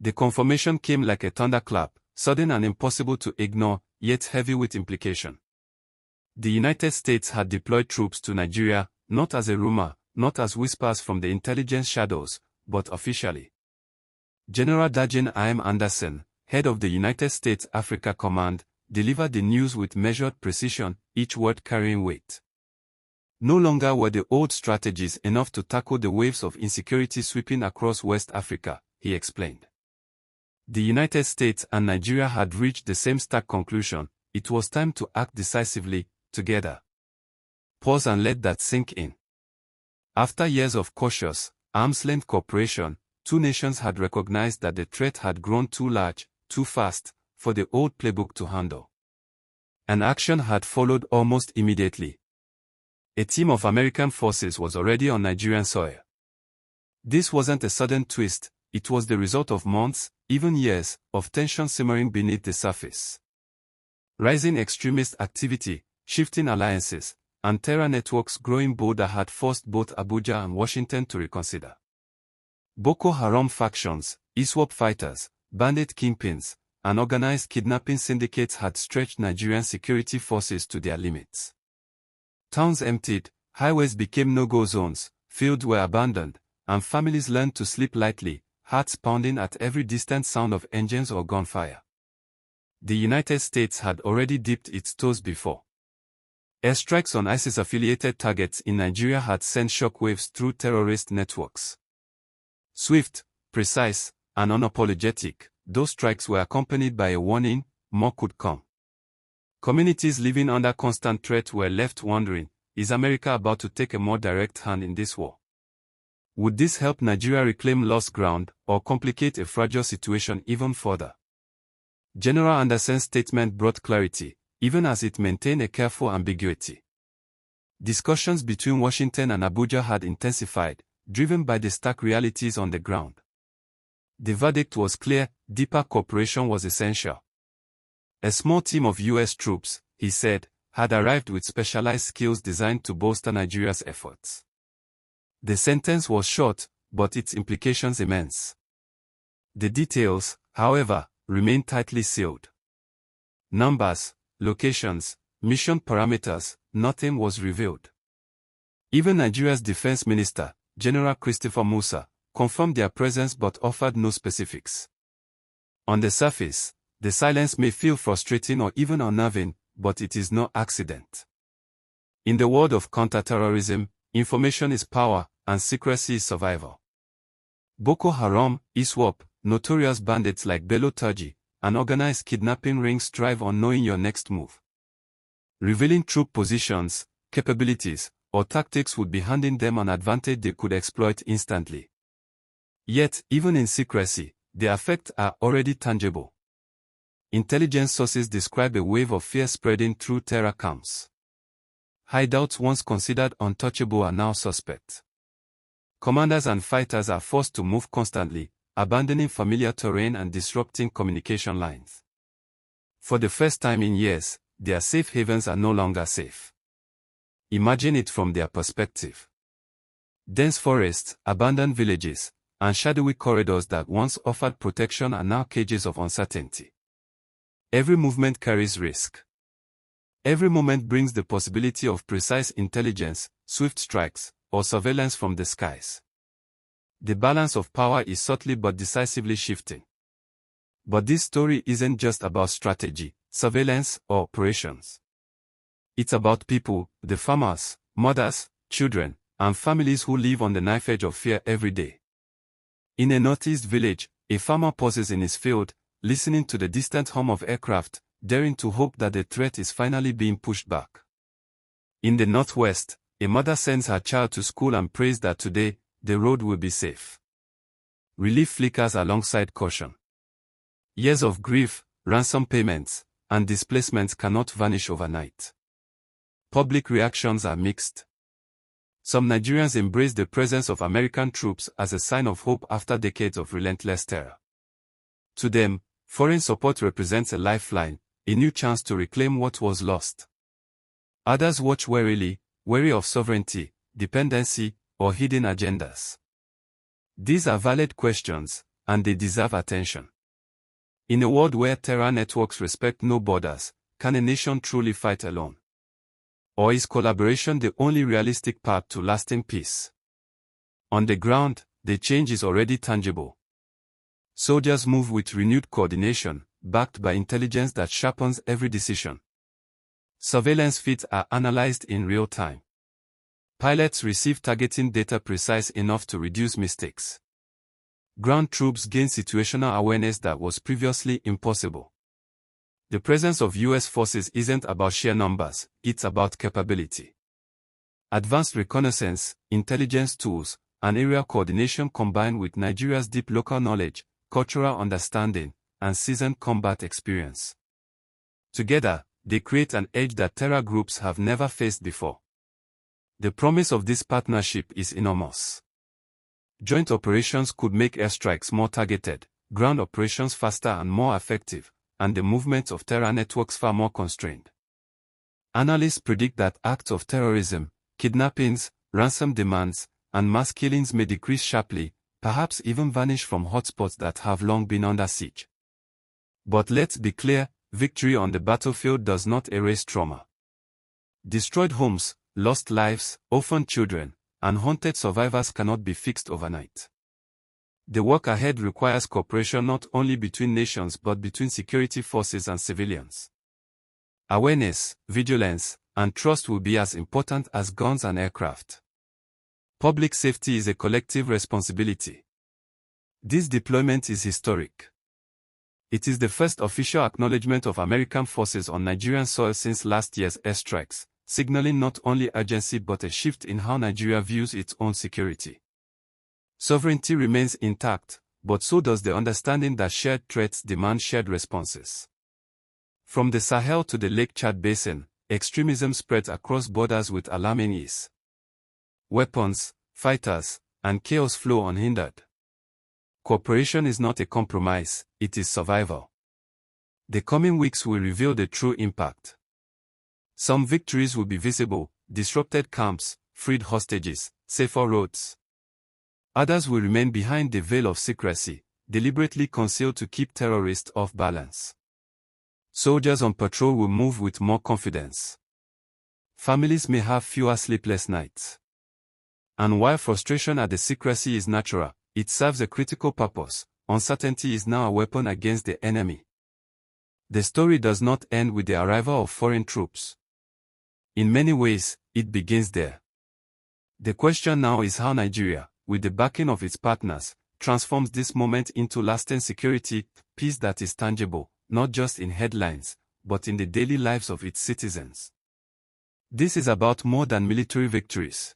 The confirmation came like a thunderclap, sudden and impossible to ignore, yet heavy with implication. The United States had deployed troops to Nigeria, not as a rumor, not as whispers from the intelligence shadows, but officially. General Dajen I.M. Anderson, head of the United States Africa Command, delivered the news with measured precision, each word carrying weight. No longer were the old strategies enough to tackle the waves of insecurity sweeping across West Africa, he explained. The United States and Nigeria had reached the same stark conclusion: it was time to act decisively, together. Pause and let that sink in. After years of cautious, arm's-length cooperation, two nations had recognized that the threat had grown too large, too fast, for the old playbook to handle. And action had followed almost immediately. A team of American forces was already on Nigerian soil. This wasn't a sudden twist, it was the result of months, even years, of tension simmering beneath the surface. Rising extremist activity, shifting alliances, and terror networks growing bolder had forced both Abuja and Washington to reconsider. Boko Haram factions, ISWAP fighters, bandit kingpins, and organized kidnapping syndicates had stretched Nigerian security forces to their limits. Towns emptied, highways became no-go zones, fields were abandoned, and families learned to sleep lightly, hearts pounding at every distant sound of engines or gunfire. The United States had already dipped its toes before. Airstrikes on ISIS-affiliated targets in Nigeria had sent shockwaves through terrorist networks. Swift, precise, and unapologetic, those strikes were accompanied by a warning: more could come. Communities living under constant threat were left wondering, is America about to take a more direct hand in this war? Would this help Nigeria reclaim lost ground, or complicate a fragile situation even further? General Anderson's statement brought clarity, even as it maintained a careful ambiguity. Discussions between Washington and Abuja had intensified, driven by the stark realities on the ground. The verdict was clear: deeper cooperation was essential. A small team of U.S. troops, he said, had arrived with specialized skills designed to bolster Nigeria's efforts. The sentence was short, but its implications immense. The details, however, remained tightly sealed. Numbers, locations, mission parameters, nothing was revealed. Even Nigeria's defense minister, General Christopher Musa, confirmed their presence but offered no specifics. On the surface, the silence may feel frustrating or even unnerving, but it is no accident. In the world of counterterrorism, information is power, and secrecy is survival. Boko Haram, ISWAP, notorious bandits like Bello Turji, and organized kidnapping rings thrive on knowing your next move. Revealing troop positions, capabilities, or tactics would be handing them an advantage they could exploit instantly. Yet, even in secrecy, the effects are already tangible. Intelligence sources describe a wave of fear spreading through terror camps. Hideouts once considered untouchable are now suspect. Commanders and fighters are forced to move constantly, abandoning familiar terrain and disrupting communication lines. For the first time in years, their safe havens are no longer safe. Imagine it from their perspective. Dense forests, abandoned villages, and shadowy corridors that once offered protection are now cages of uncertainty. Every movement carries risk. Every moment brings the possibility of precise intelligence, swift strikes, or surveillance from the skies. The balance of power is subtly but decisively shifting. But this story isn't just about strategy, surveillance, or operations. It's about people, the farmers, mothers, children, and families who live on the knife edge of fear every day. In a northeast village, a farmer pauses in his field, listening to the distant hum of aircraft, daring to hope that the threat is finally being pushed back. In the northwest, a mother sends her child to school and prays that today, the road will be safe. Relief flickers alongside caution. Years of grief, ransom payments, and displacements cannot vanish overnight. Public reactions are mixed. Some Nigerians embrace the presence of American troops as a sign of hope after decades of relentless terror. To them, foreign support represents a lifeline, a new chance to reclaim what was lost. Others watch warily, wary of sovereignty, dependency, or hidden agendas. These are valid questions, and they deserve attention. In a world where terror networks respect no borders, can a nation truly fight alone? Or is collaboration the only realistic path to lasting peace? On the ground, the change is already tangible. Soldiers move with renewed coordination, backed by intelligence that sharpens every decision. Surveillance feeds are analyzed in real time. Pilots receive targeting data precise enough to reduce mistakes. Ground troops gain situational awareness that was previously impossible. The presence of U.S. forces isn't about sheer numbers, it's about capability. Advanced reconnaissance, intelligence tools, and area coordination combined with Nigeria's deep local knowledge, cultural understanding, and seasoned combat experience. Together, they create an edge that terror groups have never faced before. The promise of this partnership is enormous. Joint operations could make airstrikes more targeted, ground operations faster and more effective, and the movement of terror networks far more constrained. Analysts predict that acts of terrorism, kidnappings, ransom demands, and mass killings may decrease sharply, perhaps even vanish from hotspots that have long been under siege. But let's be clear, victory on the battlefield does not erase trauma. Destroyed homes, lost lives, orphaned children, and haunted survivors cannot be fixed overnight. The work ahead requires cooperation not only between nations but between security forces and civilians. Awareness, vigilance, and trust will be as important as guns and aircraft. Public safety is a collective responsibility. This deployment is historic. It is the first official acknowledgement of American forces on Nigerian soil since last year's airstrikes, signaling not only urgency but a shift in how Nigeria views its own security. Sovereignty remains intact, but so does the understanding that shared threats demand shared responses. From the Sahel to the Lake Chad Basin, extremism spreads across borders with alarming ease. Weapons, fighters, and chaos flow unhindered. Cooperation is not a compromise, it is survival. The coming weeks will reveal the true impact. Some victories will be visible: disrupted camps, freed hostages, safer roads. Others will remain behind the veil of secrecy, deliberately concealed to keep terrorists off balance. Soldiers on patrol will move with more confidence. Families may have fewer sleepless nights. And while frustration at the secrecy is natural, it serves a critical purpose. Uncertainty is now a weapon against the enemy. The story does not end with the arrival of foreign troops. In many ways, it begins there. The question now is how Nigeria, with the backing of its partners, transforms this moment into lasting security, peace that is tangible, not just in headlines, but in the daily lives of its citizens. This is about more than military victories.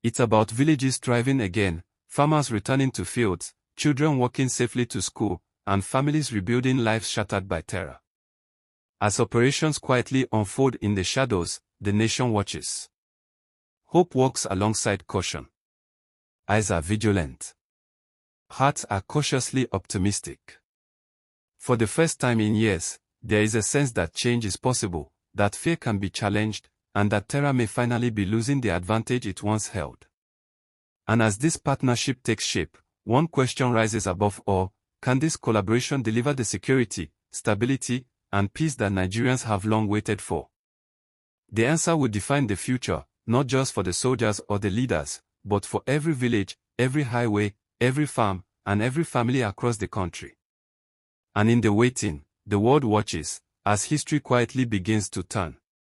It's about villages thriving again, farmers returning to fields, children walking safely to school, and families rebuilding lives shattered by terror. As operations quietly unfold in the shadows, the nation watches. Hope walks alongside caution. Eyes are vigilant. Hearts are cautiously optimistic. For the first time in years, there is a sense that change is possible, that fear can be challenged, and that terror may finally be losing the advantage it once held. And as this partnership takes shape, one question rises above all: can this collaboration deliver the security, stability, and peace that Nigerians have long waited for? The answer will define the future, not just for the soldiers or the leaders, but for every village, every highway, every farm, and every family across the country. And in the waiting, the world watches, as history quietly begins to turn.